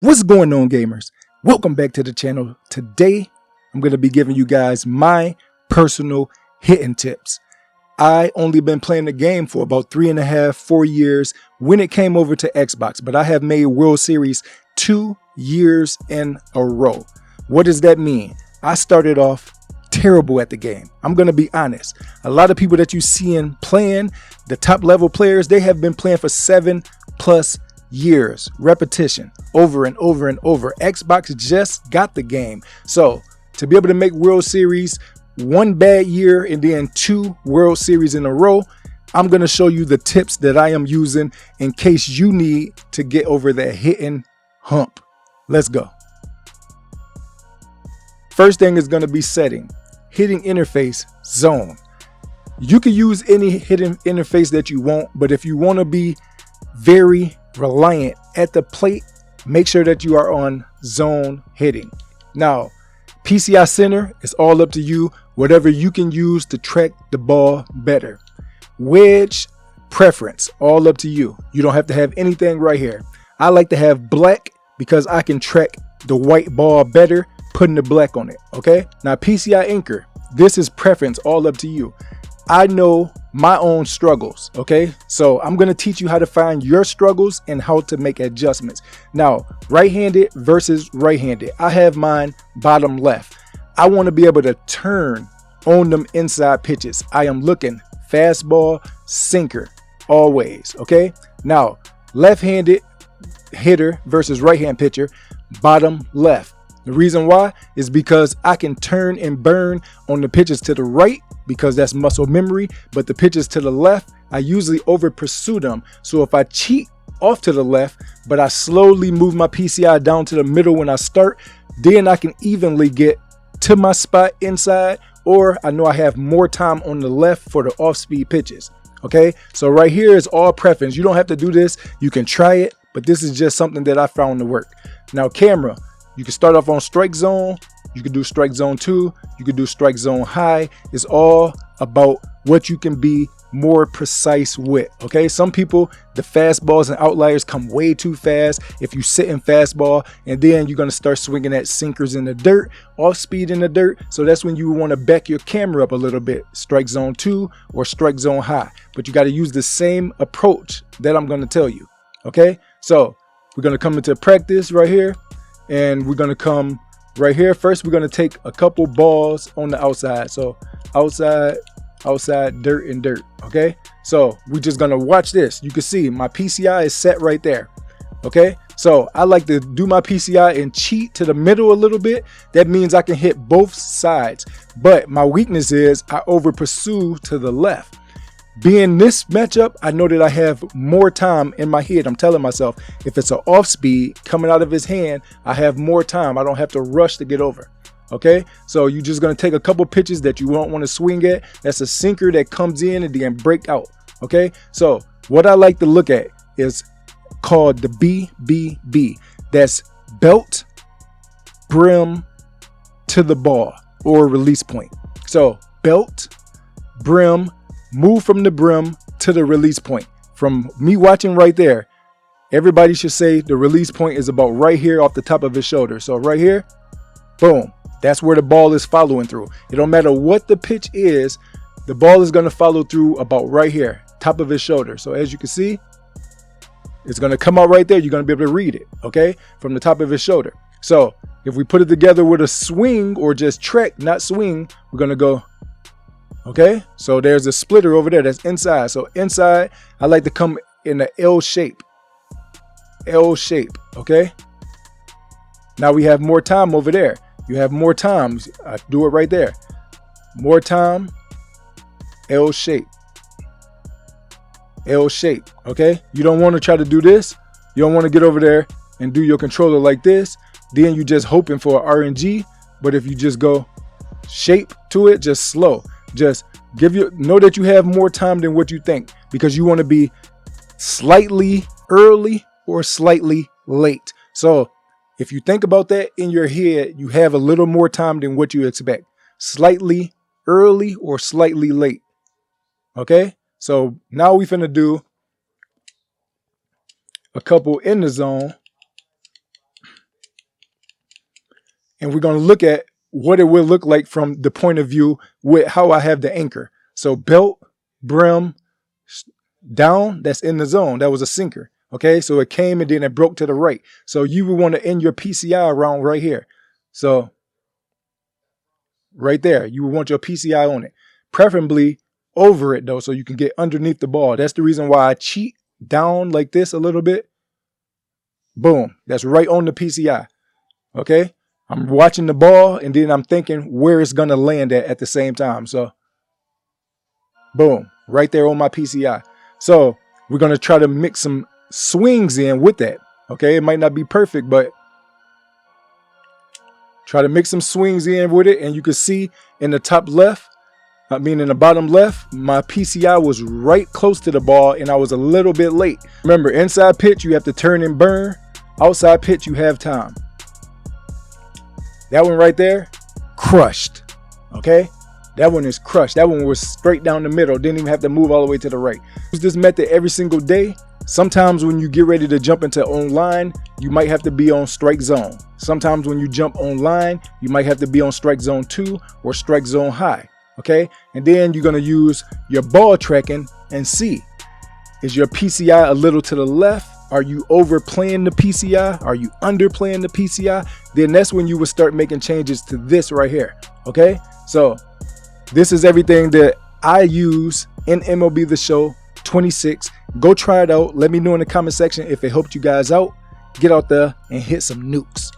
What's going on, gamers? Welcome back to the channel. Today, I'm going to be giving you guys my personal hitting tips. I only been playing the game for about 3.5, 4 years when it came over to Xbox, but I have made World Series 2 years in a row. What does that mean? I started off terrible at the game. I'm going to be honest. A lot of people that you see playing, the top level players, they have been playing for 7+ years. Repetition over and over and over. Xbox just got the game. So to be able to make World Series 1 bad year and then 2 World Series in a row, I'm going to show you the tips that I am using in case you need to get over that hitting hump. Let's go. First thing is going to be setting. Hitting interface zone. You can use any hitting interface that you want, but if you want to be very reliant at the plate, make sure that you are on zone hitting. Now, PCI center is all up to you. Whatever you can use to track the ball better. Wedge preference, all up to you. You don't have to have anything right here. I like to have black because I can track the white ball better putting the black on it. Okay, now PCI anchor, this is preference, all up to you. I know my own struggles. Okay, so I'm going to teach you how to find your struggles and how to make adjustments. Now, right-handed versus right-handed, I have mine bottom left. I want to be able to turn on them inside pitches. I am looking fastball, sinker, always. Okay, now left-handed hitter versus right-hand pitcher, bottom left. The reason why is because I can turn and burn on the pitches to the right because that's muscle memory, but the pitches to the left, I usually over pursue them. So if I cheat off to the left, but I slowly move my PCI down to the middle when I start, then I can evenly get to my spot inside, or I know I have more time on the left for the off-speed pitches. Okay, so right here is all preference. You don't have to do this. You can try it, but this is just something that I found to work. Now, camera. You can start off on strike zone. You can do strike zone 2. You can do strike zone high. It's all about what you can be more precise with. Okay, some people, the fastballs and outliers come way too fast. If you sit in fastball, and then you're going to start swinging at sinkers in the dirt, off speed in the dirt. So that's when you want to back your camera up a little bit. Strike zone 2 or strike zone high. But you got to use the same approach that I'm going to tell you. Okay, so we're going to come into practice right here. And we're going to come right here. First, we're going to take a couple balls on the outside. So outside, dirt and dirt. Okay. So we're just going to watch this. You can see my PCI is set right there. Okay. So I like to do my PCI and cheat to the middle a little bit. That means I can hit both sides. But my weakness is I over pursue to the left. Being this matchup, I know that I have more time in my head. I'm telling myself, if it's an off speed coming out of his hand, I have more time. I don't have to rush to get over. Okay, so you're just going to take a couple pitches that you won't want to swing at. That's a sinker that comes in and then break out. Okay, so what I like to look at is called the BBB. That's belt, brim to the ball or release point. So belt, brim, move from the brim to the release point. From me watching right there, everybody should say the release point is about right here off the top of his shoulder. So right here, boom, that's where the ball is following through. It don't matter what the pitch is, the ball is going to follow through about right here, top of his shoulder. So as you can see, it's going to come out right there. You're going to be able to read it, okay, from the top of his shoulder. So if we put it together with a swing or just track, not swing, we're going to go. Okay, so there's a splitter over there that's inside. So inside, I like to come in the L shape. L shape, okay? Now we have more time over there. You have more time. I do it right there. More time, L shape. L shape, okay? You don't want to try to do this. You don't want to get over there and do your controller like this. Then you just hoping for an RNG. But if you just go shape to it, just slow. Just know that you have more time than what you think, because you want to be slightly early or slightly late. So if you think about that in your head, you have a little more time than what you expect. Slightly early or slightly late. Okay. So now we finna do a couple in the zone And we're going to look at what it will look like from the point of view with how I have the anchor. So belt, brim, down, that's in the zone. That was a sinker. Okay, so it came and then it broke to the right. So you would want to end your PCI around right here. So right there, you would want your PCI on it. Preferably over it though, so you can get underneath the ball. That's the reason why I cheat down like this a little bit. Boom, that's right on the PCI. Okay, I'm watching the ball and then I'm thinking where it's going to land at the same time. So boom, right there on my PCI. So we're going to try to mix some swings in with that. Okay, it might not be perfect, but try to mix some swings in with it. And you can see in the top left, I mean in the bottom left, my PCI was right close to the ball and I was a little bit late. Remember, inside pitch, you have to turn and burn. Outside pitch, you have time. That one right there, crushed. Okay, that one is crushed. That one was straight down the middle. Didn't even have to move all the way to the right. Use this method every single day. Sometimes when you get ready to jump into online, you might have to be on strike zone. Sometimes when you jump online, you might have to be on strike zone 2 or strike zone high. Okay, and then you're going to use your ball tracking and see, is your PCI a little to the left? Are you overplaying the PCI? Are you underplaying the PCI? Then that's when you would start making changes to this right here. Okay, so this is everything that I use in MLB The Show 26. Go try it out. Let me know in the comment section if it helped you guys out. Get out there and hit some nukes.